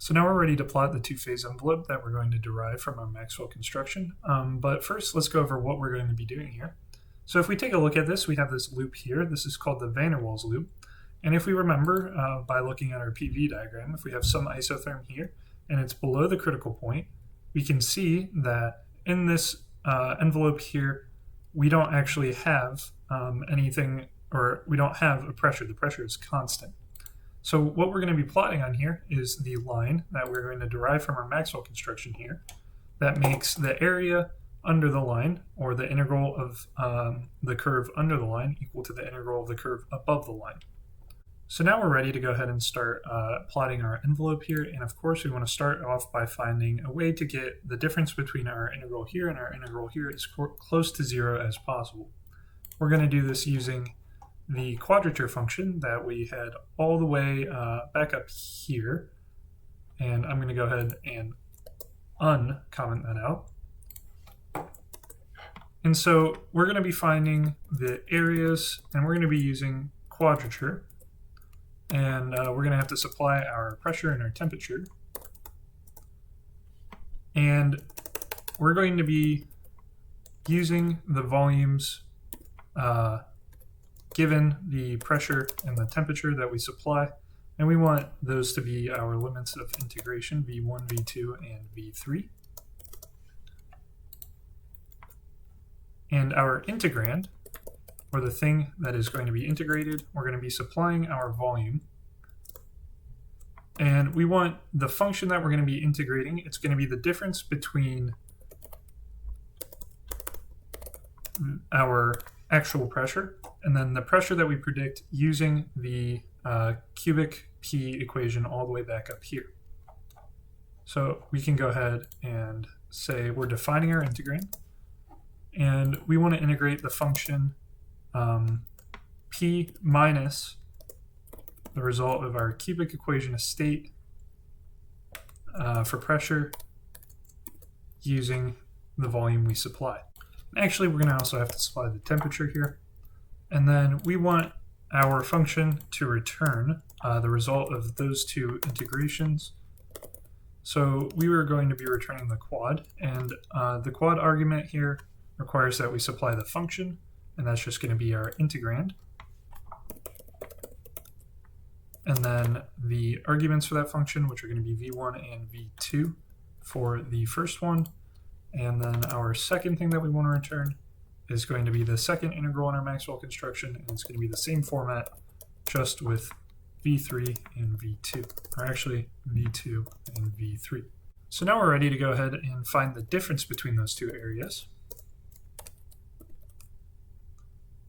So now we're ready to plot the two-phase envelope that we're going to derive from our Maxwell construction. But first, let's go over what we're going to be doing here. So if we take a look at this, we have this loop here. This is called the van der Waals loop. And if we remember by looking at our PV diagram, if we have some isotherm here and it's below the critical point, we can see that in this envelope here, we don't actually have anything, or we don't have a pressure. The pressure is constant. So what we're going to be plotting on here is the line that we're going to derive from our Maxwell construction here that makes the area under the line, or the integral of the curve under the line, equal to the integral of the curve above the line. So now we're ready to go ahead and start plotting our envelope here. And of course, we want to start off by finding a way to get the difference between our integral here and our integral here as close to 0 as possible. We're going to do this using the quadrature function that we had all the way back up here. And I'm going to go ahead and uncomment that out. And so we're going to be finding the areas, and we're going to be using quadrature. And we're going to have to supply our pressure and our temperature. And we're going to be using the volumes given the pressure and the temperature that we supply. And we want those to be our limits of integration, V1, V2, and V3. And our integrand, or the thing that is going to be integrated, we're going to be supplying our volume. And we want the function that we're going to be integrating, it's going to be the difference between our actual pressure and then the pressure that we predict using the cubic P equation all the way back up here. So we can go ahead and say we're defining our integrand, and we want to integrate the function P minus the result of our cubic equation of state for pressure using the volume we supply. Actually, we're going to also have to supply the temperature here. And then we want our function to return the result of those two integrations. So we were going to be returning the quad, and the quad argument here requires that we supply the function, and that's just going to be our integrand. And then the arguments for that function, which are going to be V1 and V2 for the first one. And then our second thing that we want to return is going to be the second integral in our Maxwell construction, and it's going to be the same format, just with V3 and V2, or actually V2 and V3. So now we're ready to go ahead and find the difference between those two areas.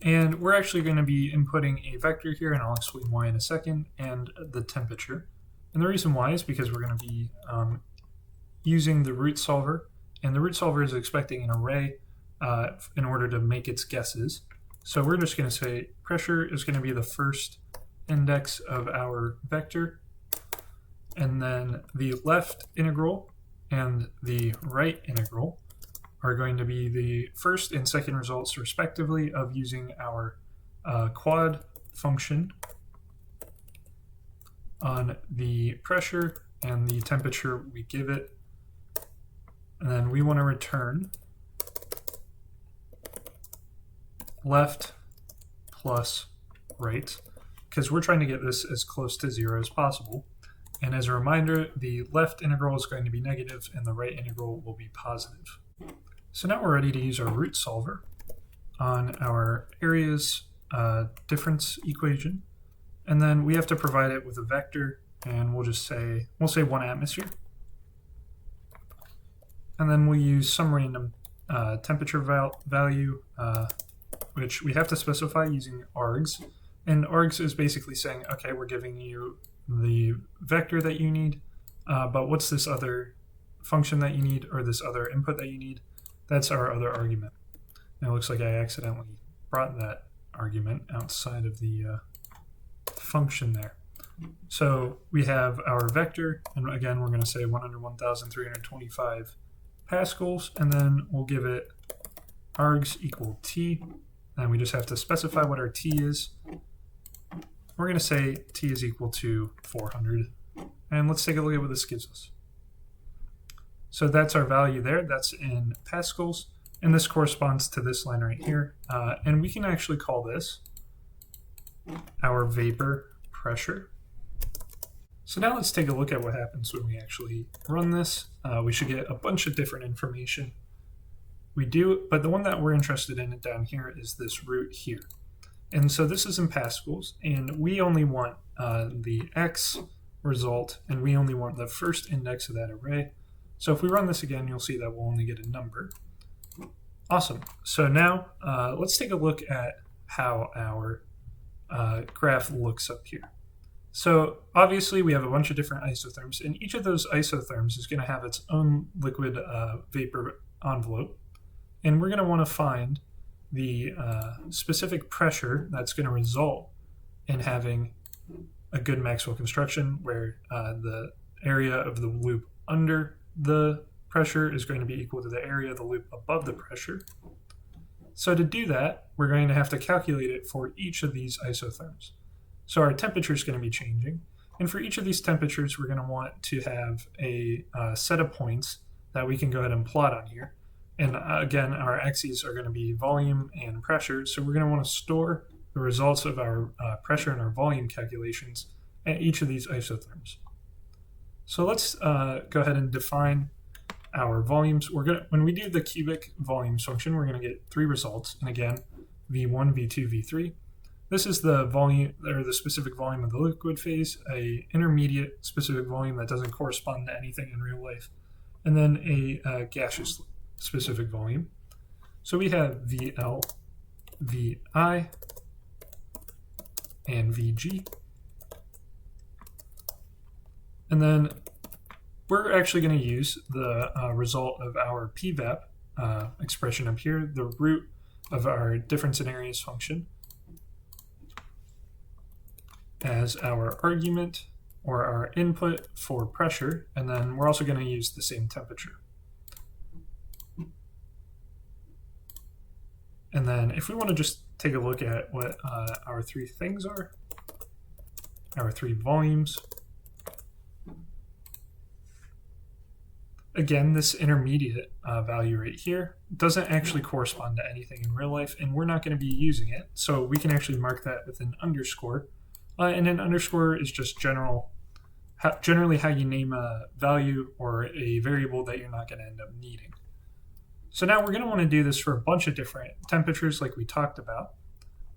And we're actually going to be inputting a vector here, and I'll explain why in a second, and the temperature. And the reason why is because we're going to be using the root solver, and the root solver is expecting an array in order to make its guesses. So we're just going to say pressure is going to be the first index of our vector, and then the left integral and the right integral are going to be the first and second results respectively of using our quad function on the pressure and the temperature we give it. And then we want to return left plus right, because we're trying to get this as close to 0 as possible. And as a reminder, the left integral is going to be negative and the right integral will be positive. So now we're ready to use our root solver on our areas difference equation. And then we have to provide it with a vector, and we'll say 1 atmosphere. And then we'll use some random temperature value, which we have to specify using args. And args is basically saying, okay, we're giving you the vector that you need, but what's this other function that you need, or this other input that you need? That's our other argument. And it looks like I accidentally brought that argument outside of the function there. So we have our vector, and again, we're going to say 101,325 pascals, and then we'll give it args equal T, and we just have to specify what our T is. We're going to say T is equal to 400, And let's take a look at what this gives us. So that's our value there. That's in pascals. And this corresponds to this line right here. And we can actually call this our vapor pressure. So now let's take a look at what happens when we actually run this. We should get a bunch of different information. We do, but the one that we're interested in down here is this root here. And so this is in pascals, and we only want the x result, and we only want the first index of that array. So if we run this again, you'll see that we'll only get a number. Awesome. So now let's take a look at how our graph looks up here. So obviously we have a bunch of different isotherms, and each of those isotherms is going to have its own liquid vapor envelope. And we're going to want to find the specific pressure that's going to result in having a good Maxwell construction where the area of the loop under the pressure is going to be equal to the area of the loop above the pressure. So to do that, we're going to have to calculate it for each of these isotherms. So our temperature is going to be changing. And for each of these temperatures, we're going to want to have a set of points that we can go ahead and plot on here. And again, our axes are going to be volume and pressure. So we're going to want to store the results of our pressure and our volume calculations at each of these isotherms. So let's go ahead and define our volumes. When we do the cubic volumes function, we're going to get three results. And again, V1, V2, V3. This is the volume, or the specific volume of the liquid phase, a intermediate specific volume that doesn't correspond to anything in real life, and then a gaseous specific volume. So we have VL, VI, and VG. And then we're actually going to use the result of our PVAP expression up here, the root of our difference in areas function, as our argument or our input for pressure, and then we're also going to use the same temperature. And then if we want to just take a look at what our three things are, our three volumes. Again, this intermediate value right here doesn't actually correspond to anything in real life, and we're not going to be using it. So we can actually mark that with an underscore. And an underscore is just generally how you name a value or a variable that you're not going to end up needing. So now we're going to want to do this for a bunch of different temperatures like we talked about.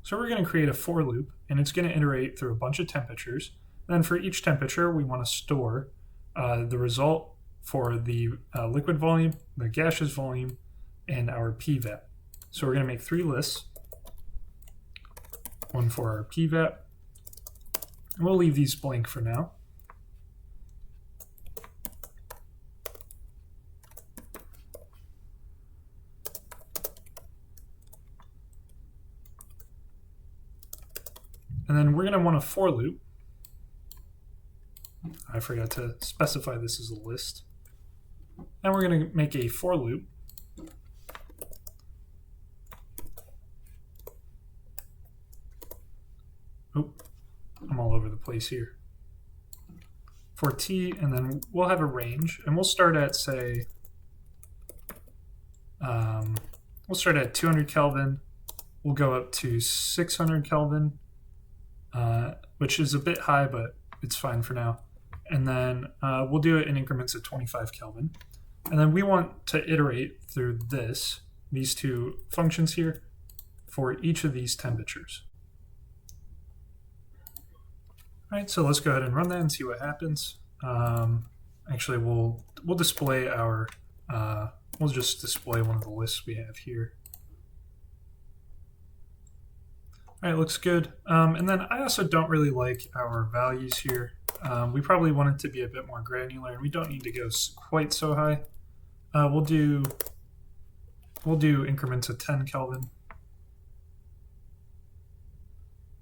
So we're going to create a for loop, and it's going to iterate through a bunch of temperatures. Then for each temperature, we want to store the result for the liquid volume, the gaseous volume, and our PVAP. So we're going to make three lists, one for our PVAP. And we'll leave these blank for now. And then we're going to want a for loop. I forgot to specify this as a list. And we're going to make a for loop. Oop, I'm all over the place here. For t, and then we'll have a range, and we'll start at, say, we'll start at 200 Kelvin. We'll go up to 600 Kelvin, which is a bit high, but it's fine for now. And then we'll do it in increments of 25 Kelvin. And then we want to iterate through these two functions here for each of these temperatures. All right, so let's go ahead and run that and see what happens. Actually, we'll display our, we'll just display one of the lists we have here. All right, looks good. And then I also don't really like our values here. We probably want it to be a bit more granular, and we don't need to go quite so high. We'll do increments of 10 Kelvin.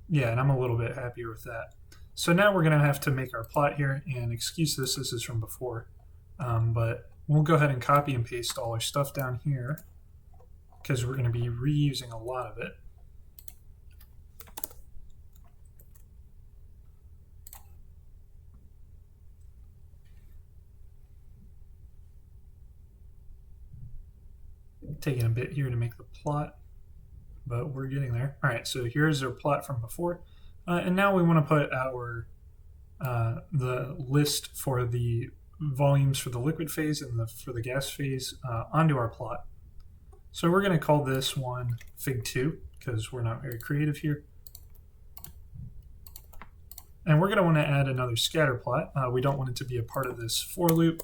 Yeah, and I'm a little bit happier with that. So now we're going to have to make our plot here, and excuse this is from before, but we'll go ahead and copy and paste all our stuff down here because we're going to be reusing a lot of it. Taking a bit here to make the plot, but we're getting there. All right, so here's our plot from before, and now we want to put our the list for the volumes for the liquid phase and for the gas phase onto our plot. So we're going to call this one Fig2 because we're not very creative here. And we're going to want to add another scatter plot. We don't want it to be a part of this for loop.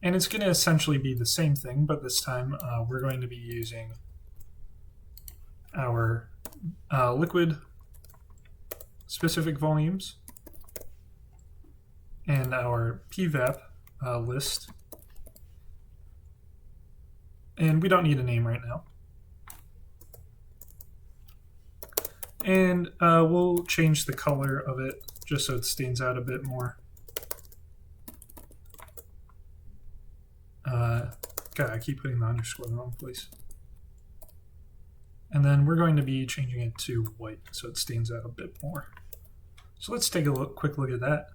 And it's going to essentially be the same thing, but this time we're going to be using our liquid specific volumes and our PVAP list. And we don't need a name right now. And we'll change the color of it just so it stands out a bit more. God, I keep putting the underscore in the wrong place. And then we're going to be changing it to white so it stands out a bit more. So let's take a quick look at that.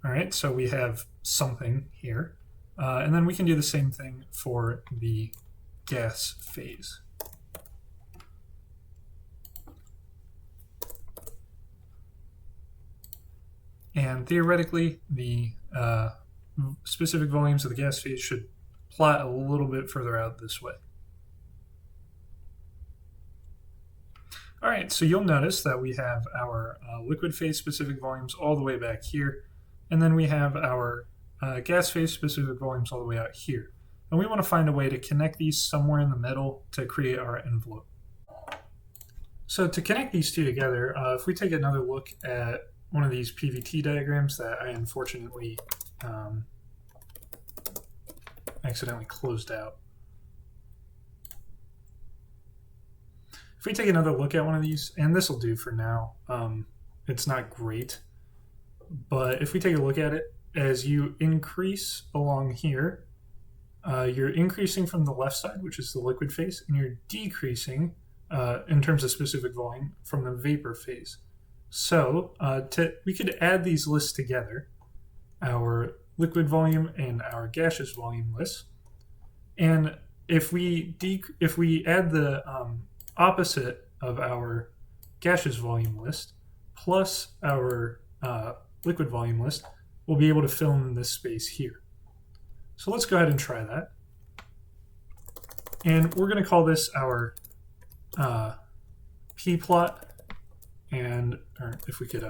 All right, so we have something here. And then we can do the same thing for the gas phase. And theoretically, the specific volumes of the gas phase should plot a little bit further out this way. All right, so you'll notice that we have our liquid phase specific volumes all the way back here, and then we have our gas phase specific volumes all the way out here. And we want to find a way to connect these somewhere in the middle to create our envelope. So to connect these two together, if we take another look at one of these PVT diagrams that I unfortunately accidentally closed out. If we take another look at one of these, and this will do for now, it's not great, but if we take a look at it, as you increase along here, you're increasing from the left side, which is the liquid phase, and you're decreasing in terms of specific volume from the vapor phase. So we could add these lists together, our liquid volume and our gaseous volume lists. And if we add the opposite of our gaseous volume list plus our liquid volume list, we'll be able to fill in this space here. So let's go ahead and try that. And we're going to call this our P plot. And if we could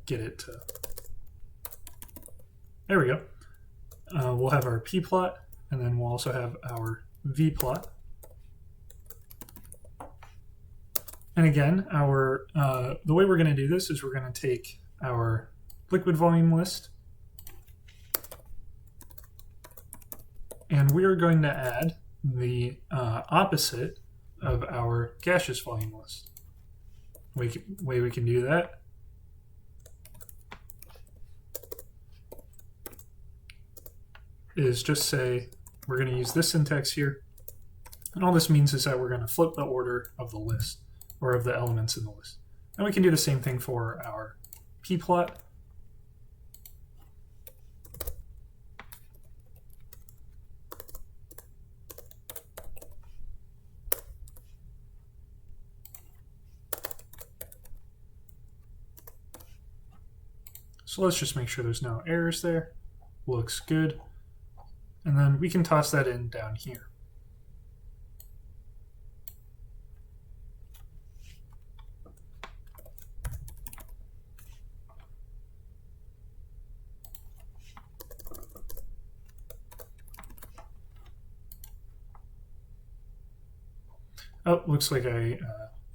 get it to, there we go. We'll have our P plot, and then we'll also have our V plot. And again, our the way we're going to do this is we're going to take our liquid volume list, and we are going to add the opposite of our gaseous volume list. Way we can do that is just say we're going to use this syntax here, and all this means is that we're going to flip the order of the list, or of the elements in the list. And we can do the same thing for our P plot. So let's just make sure there's no errors there. Looks good. And then we can toss that in down here. Oh, looks like I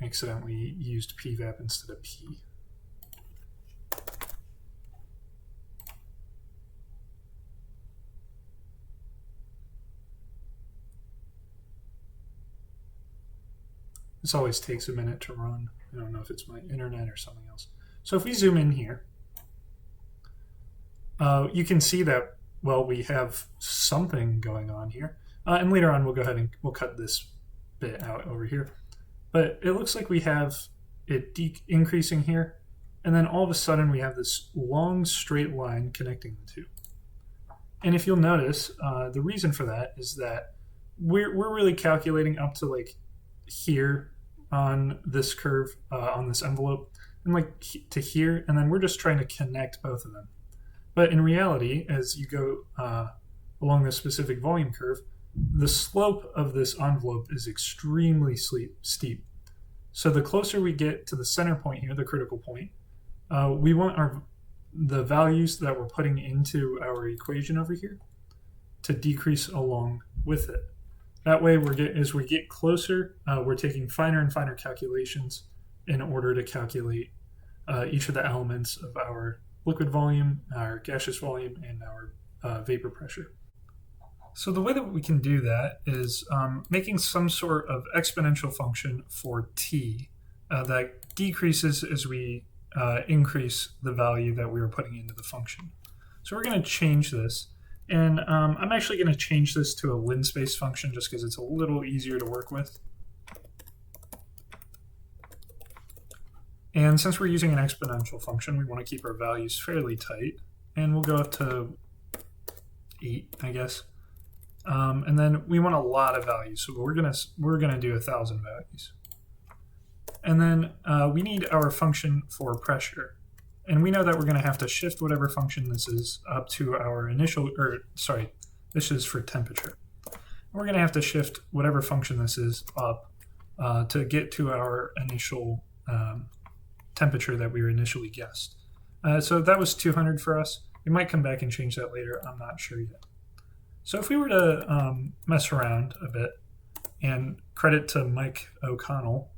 accidentally used PVAP instead of P. This always takes a minute to run. I don't know if it's my internet or something else. So if we zoom in here, you can see that, well, we have something going on here. And later on, we'll go ahead and we'll cut this bit out over here. But it looks like we have it increasing here, and then all of a sudden we have this long straight line connecting the two. And if you'll notice, the reason for that is that we're really calculating up to like here on this curve, on this envelope, and like to here, and then we're just trying to connect both of them. But in reality, as you go along this specific volume curve, the slope of this envelope is extremely steep. So the closer we get to the center point here, the critical point, we want the values that we're putting into our equation over here to decrease along with it. That way, as we get closer, we're taking finer and finer calculations in order to calculate each of the elements of our liquid volume, our gaseous volume, and our vapor pressure. So the way that we can do that is making some sort of exponential function for t that decreases as we increase the value that we were putting into the function. So we're going to change this, and I'm actually going to change this to a lin-space function just because it's a little easier to work with. And since we're using an exponential function, we want to keep our values fairly tight, and we'll go up to 8, I guess. And then we want a lot of values, so we're gonna do 1,000 values. And then we need our function for pressure, and we know that we're going to have to shift whatever function this is up to our initial, this is for temperature. We're going to have to shift whatever function this is up to get to our initial temperature that we initially guessed. So that was 200 for us. We might come back and change that later. I'm not sure yet. So if we were to mess around a bit, and credit to Mike O'Connell,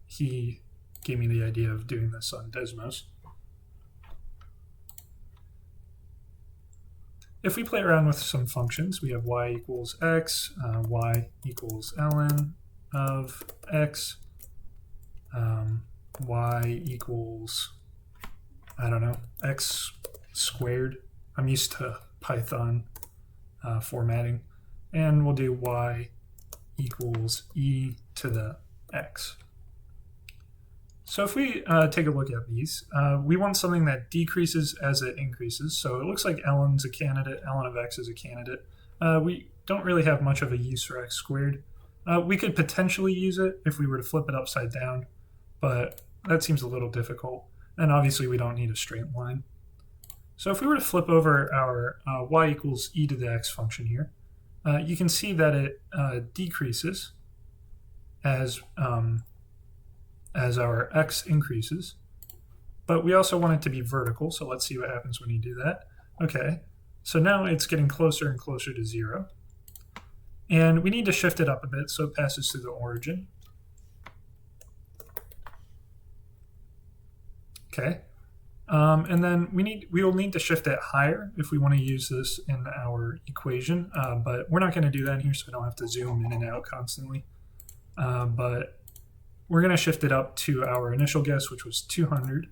he gave me the idea of doing this on Desmos. If we play around with some functions, we have y equals x, y equals ln of x, y equals, I don't know, x squared. I'm used to Python formatting. And we'll do y equals e to the x. So if we take a look at these, we want something that decreases as it increases. So it looks like ln's a candidate, ln of x is a candidate. We don't really have much of a use for x squared. We could potentially use it if we were to flip it upside down, but that seems a little difficult. And obviously we don't need a straight line. So if we were to flip over our y equals e to the x function here, you can see that it decreases as our x increases, but we also want it to be vertical, so let's see what happens when you do that. Okay, so now it's getting closer and closer to 0, and we need to shift it up a bit so it passes through the origin. Okay, and then we will need to shift it higher if we want to use this in our equation, but we're not going to do that here, so we don't have to zoom in and out constantly. But we're going to shift it up to our initial guess, which was 200.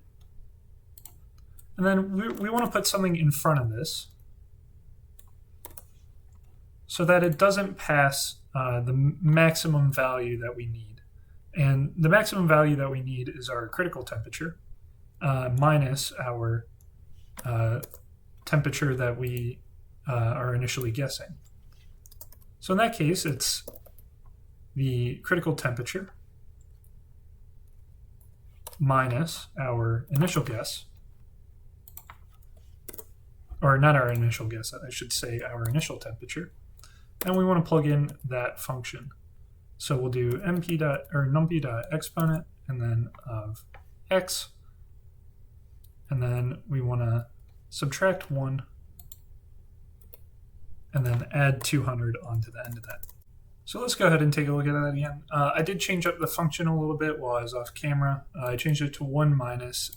And then we want to put something in front of this so that it doesn't pass the maximum value that we need. And the maximum value that we need is our critical temperature minus our temperature that we are initially guessing. So in that case, it's the critical temperature minus our initial guess, or not our initial guess, I should say our initial temperature, and we want to plug in that function. So we'll do numpy.exponent and then of x, and then we want to subtract 1 and then add 200 onto the end of that. So let's go ahead and take a look at that again. I did change up the function a little bit while I was off camera. I changed it to 1 minus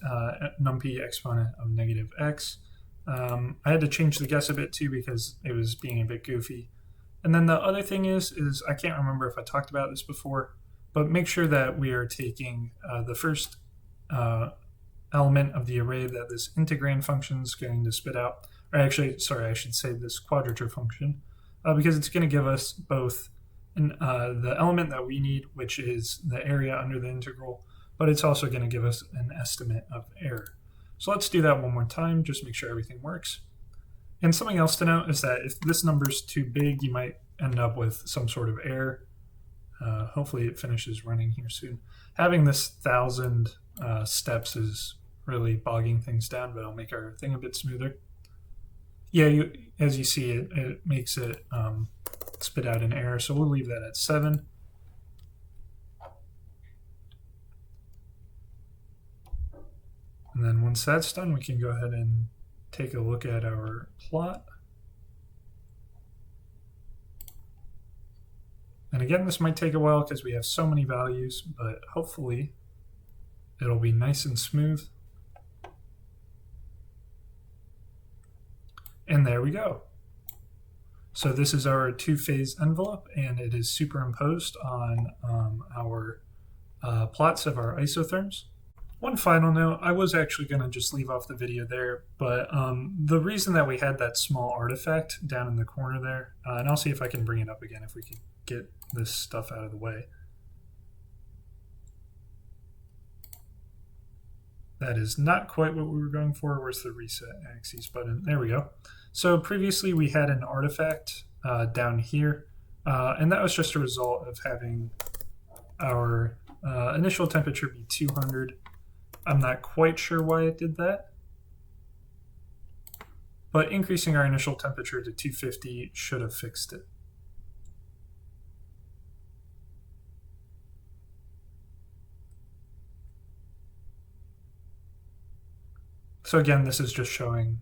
numpy exponent of negative x. I had to change the guess a bit too because it was being a bit goofy. And then the other thing is I can't remember if I talked about this before, but make sure that we are taking the first element of the array that this integrand function is going to spit out. Or actually, sorry, I should say this quadrature function. because it's going to give us both the element that we need, which is the area under the integral, but it's also going to give us an estimate of error. So let's do that one more time, just make sure everything works. And something else to note is that if this number is too big, you might end up with some sort of error. Hopefully it finishes running here soon. Having this 1,000 steps is really bogging things down, but it'll make our thing a bit smoother. Yeah, as you see, it makes it spit out an error, so we'll leave that at 7. And then once that's done, we can go ahead and take a look at our plot. And again, this might take a while because we have so many values, but hopefully it'll be nice and smooth. And there we go. So this is our two-phase envelope, and it is superimposed on our plots of our isotherms. One final note, I was actually going to just leave off the video there, but the reason that we had that small artifact down in the corner there, and I'll see if I can bring it up again if we can get this stuff out of the way. That is not quite what we were going for. Where's the reset axes button? There we go. So previously we had an artifact down here, and that was just a result of having our initial temperature be 200. I'm not quite sure why it did that, but increasing our initial temperature to 250 should have fixed it. So again, this is just showing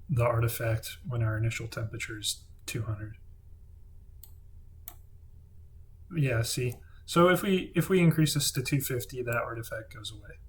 the artifact when our initial temperature is 200. Yeah, see? So if we increase this to 250, that artifact goes away.